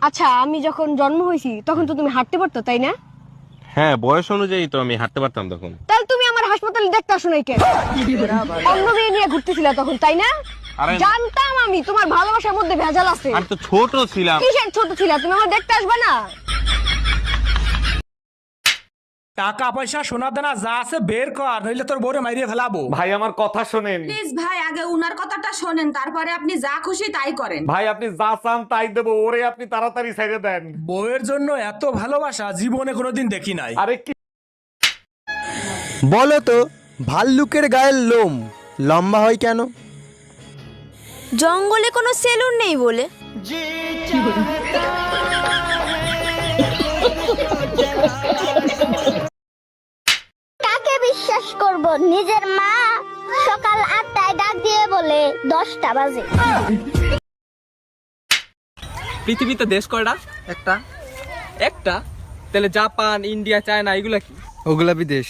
আচ্ছা, আমি যখন জন্ম হয়েছি তখন তো তুমি হাঁটতে পারতো, তাই না? হ্যাঁ, বয়স অনুযায়ী তো আমি হাঁটতে পারতাম তখন। তাহলে তুমি আমার হাসপাতালে দেখতে আসো নাই কেন? অন্য মেয়ে নিয়ে ঘুরতেছিলা তখন, তাই না? আরে জানতাম আমি তোমার ভালোবাসার মধ্যে ভেজাল আছে। আমি তো ছোট ছিলাম। কিসের ছোট ছিলা? তুমি আমার দেখতে আসবে না? টাকা পয়সা সোনা দানা যা আছে বের কর, নইলে তোর বউরে মাইরিয়ে ফেলাবো। ভাই আমার কথা শোনেন। প্লিজ ভাই, আগে উনার কথাটা শোনেন, তারপরে আপনি যা খুশি তাই করেন। ভাই আপনি যা চান তাই দেবো, ওরে আপনি তাড়াতাড়ি ছেড়ে দেন। বউয়ের জন্য এত ভালোবাসা জীবনে কোনোদিন দেখি নাই। আরে কি বলো তো, ভাল্লুকের গায়ের লোম লম্বা হয় কেন? জঙ্গলে কোনো সেলুন নেই বলে। কাকে বিশ্বাস করব? নিজের মা সকাল 8টায় ডাক দিয়ে বলে 10টা বাজে। পৃথিবীতে দেশ কয়টা? একটা। একটা? তাহলে জাপান, ইন্ডিয়া, চায়না এগুলা কি? ওগুলা বিদেশ।